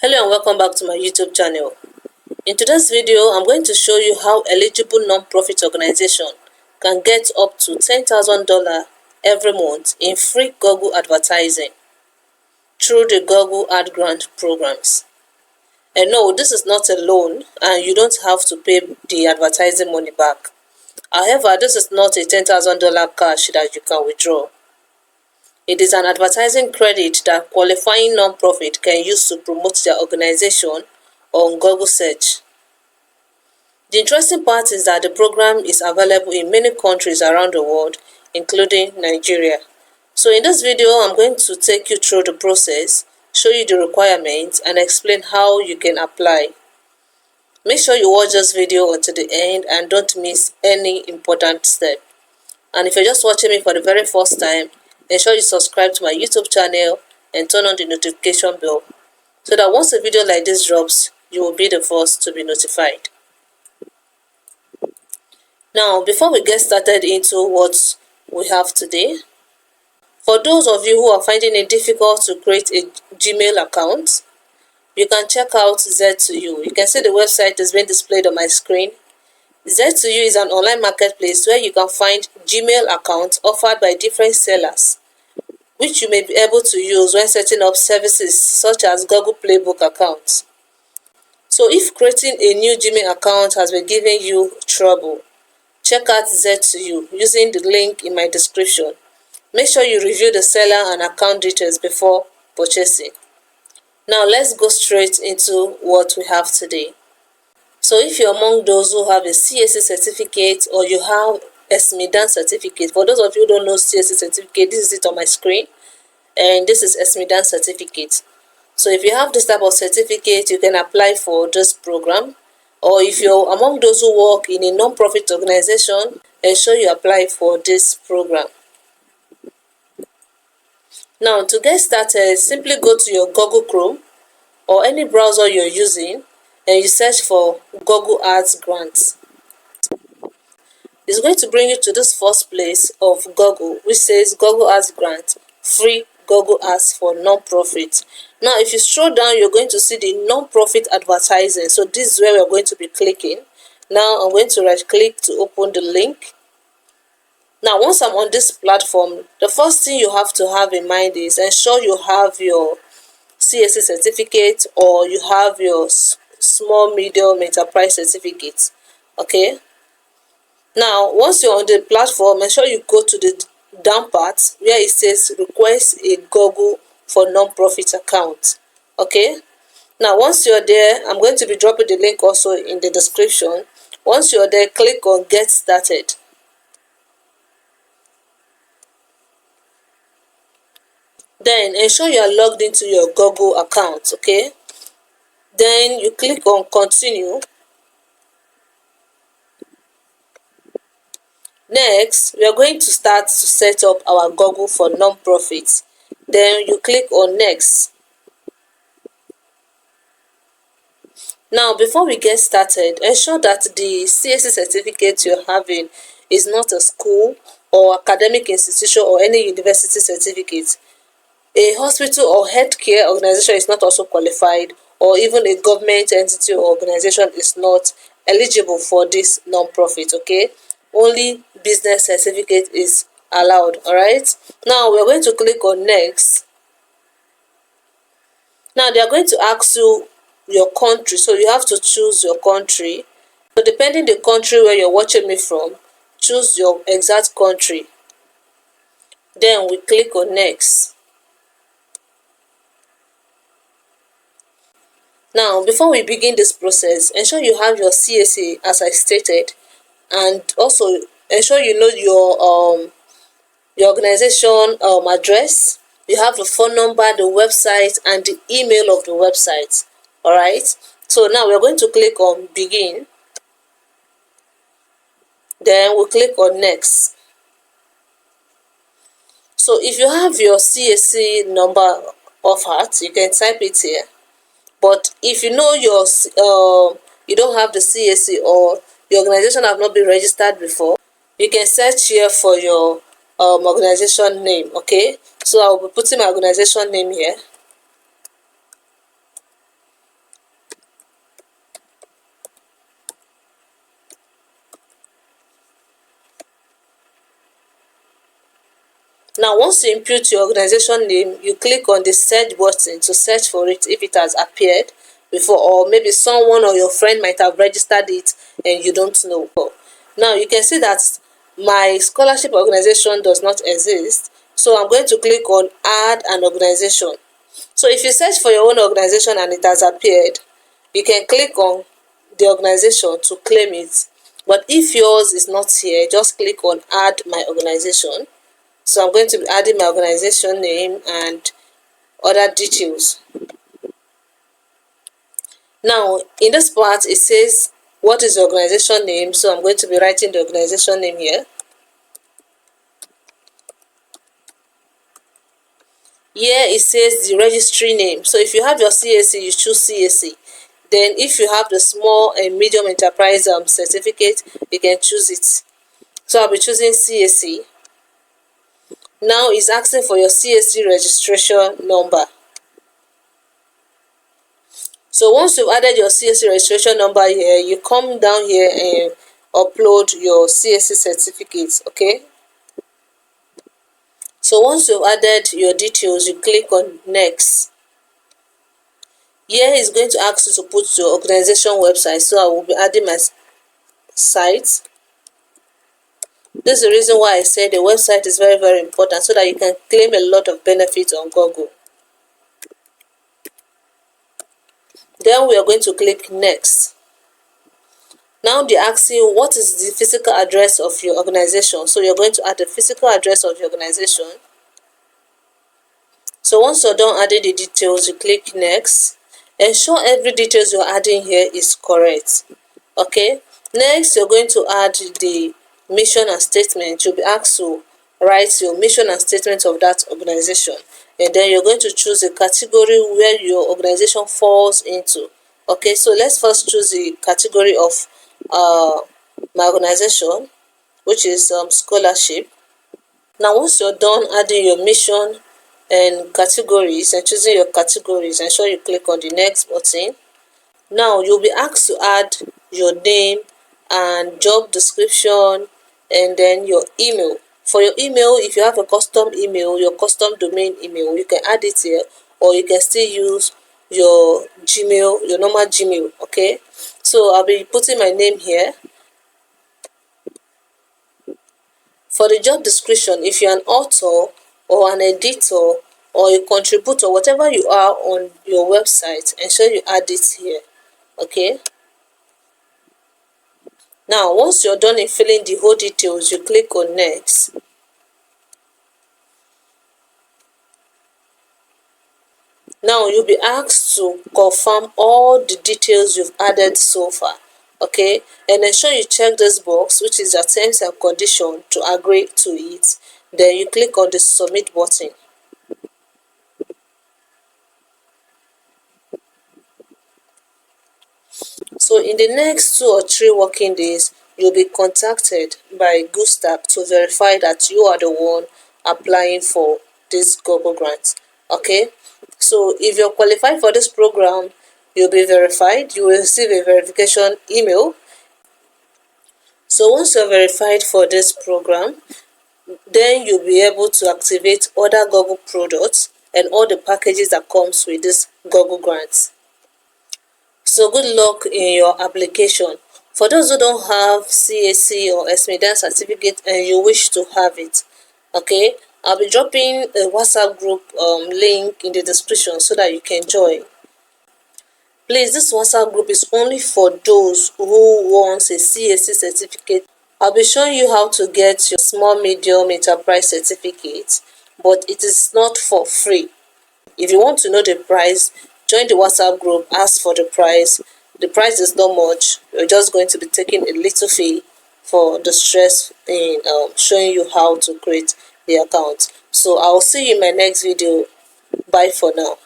Hello and welcome back to my YouTube channel. In today's video, I'm going to show you how eligible non-profit organization can get up to $10,000 every month in free Google advertising through the Google Ad Grant programs. And no, this is not a loan and you don't have to pay the advertising money back. However, this is not a $10,000 cash that you can withdraw. It is an advertising credit that qualifying non-profit can use to promote their organization on Google search. The interesting part is that the program is available in many countries around the world, including Nigeria. So in this video, I'm going to take you through the process, show you the requirements, and explain how you can apply. Make sure you watch this video until the end and don't miss any important step. And if you're just watching me for the very first time, ensure you subscribe to my YouTube channel and turn on the notification bell so that once a video like this drops, you will be the first to be notified. Now, before we get started into what we have today, for those of you who are finding it difficult to create a Gmail account, you can check out Z2U. You can see the website is being displayed on my screen. Z2U is an online marketplace where you can find Gmail accounts offered by different sellers, which you may be able to use when setting up services such as Google Playbook accounts. So if creating a new Gmail account has been giving you trouble, check out Z2U using the link in my description. Make sure you review the seller and account details before purchasing. Now let's go straight into what we have today. So if you're among those who have a CSC certificate or you have a SMIDAN certificate, for those of you who don't know CSC certificate, this is it on my screen, and this is SMIDAN certificate. So if you have this type of certificate, you can apply for this program. Or if you're among those who work in a non-profit organization, ensure you apply for this program. Now to get started, simply go to your Google Chrome or any browser you're using and you search for Google Ads Grants. It's going to bring you to this first place of Google, which says Google Ads Grant, free Google Ads for non-profit. Now, if you scroll down, you're going to see the non-profit advertising. So this is where we're going to be clicking. Now, I'm going to right-click to open the link. Now, once I'm on this platform, the first thing you have to have in mind is ensure you have your CSC certificate or you have your small medium enterprise certificate. Okay. Now, once you're on the platform, ensure you go to the down part where it says request a Google for non-profit account. Okay. Now, once you're there, I'm going to be dropping the link also in the description. Once you're there, click on get started. Then ensure you are logged into your Google account. Okay. Then you click on continue. Next, we are going to start to set up our Google for non-profits. Then you click on next. Now, before we get started, ensure that the CSC certificate you're having is not a school or academic institution or any university certificate. A hospital or healthcare organization is not also qualified, or even a government entity or organization is not eligible for this non-profit. Okay. Only business certificate is allowed. All right. Now we're going to click on next. Now they are going to ask you your country, so you have to choose your country. So depending the country where you're watching me from, choose your exact country. Then we click on next. Now before we begin this process, ensure you have your CSA as I stated, and also ensure you know your organization address. You have the phone number, the website, and the email of the website. All right. So now we're going to click on begin. Then we'll click on next. So if you have your CSC number of heart, you can type it here. But if you know you don't have the CSC or your organization have not been registered before, you can search here for your organization name. Okay. So I will be putting my organization name here. Now once you input your organization name, you click on the search button to search for it if it has appeared before, or maybe someone or your friend might have registered it and you don't know. Now you can see that my scholarship organization does not exist, so I'm going to click on add an organization. So if you search for your own organization and it has appeared, you can click on the organization to claim it. But if yours is not here, just click on add my organization. So I'm going to be adding my organization name and other details. Now in this part it says what is the organization name, so I'm going to be writing the organization name here. Here it says the registry name. So if you have your CAC, you choose CAC. Then if you have the small and medium enterprise certificate, you can choose it. So I'll be choosing CAC. Now it's asking for your CAC registration number. So once you've added your CAC registration number here, you come down here and upload your CAC certificate, okay? So once you've added your details, you click on next. Here it's going to ask you to put your organization website, so I will be adding my site. This is the reason why I said the website is very, very important, so that you can claim a lot of benefits on Google. Then we are going to click next. Now they ask you what is the physical address of your organization. So you're going to add the physical address of your organization. So once you're done adding the details, you click next. Ensure every details you're adding here is correct. Okay. Next, you're going to add the mission and statement. You'll be asked to write your mission and statement of that organization. And then you're going to choose a category where your organization falls into. Okay, so let's first choose the category of my organization, which is scholarship. Now once you're done adding your mission and categories and choosing your categories, ensure you click on the next button. Now you'll be asked to add your name and job description and then your email. For your email, if you have a custom email, your custom domain email, you can add it here, or you can still use your Gmail, your normal Gmail. Okay, so I'll be putting my name here. For the job description, if you're an author or an editor or a contributor, whatever you are on your website, ensure you add it here. Okay, now once you're done in filling the whole details, you click on next. Now you'll be asked to confirm all the details you've added so far. Okay, and ensure you check this box, which is your terms and condition, to agree to it. Then you click on the submit button. So in the next 2 or 3 working days, you'll be contacted by Gustav to verify that you are the one applying for this Google grant. Okay, so if you're qualified for this program, you'll be verified. You will receive a verification email. So once you're verified for this program, then you'll be able to activate other Google products and all the packages that comes with this Google grants. So good luck in your application. For those who don't have CAC or SMEDAN certificate and you wish to have it, okay, I'll be dropping a WhatsApp group link in the description so that you can join. Please, this WhatsApp group is only for those who want a CAC certificate. I'll be showing you how to get your small medium enterprise certificate, but it is not for free. If you want to know the price, join the WhatsApp group, ask for the price. The price is not much. You're just going to be taking a little fee for the stress in showing you how to create the account. So I'll see you in my next video. Bye for now.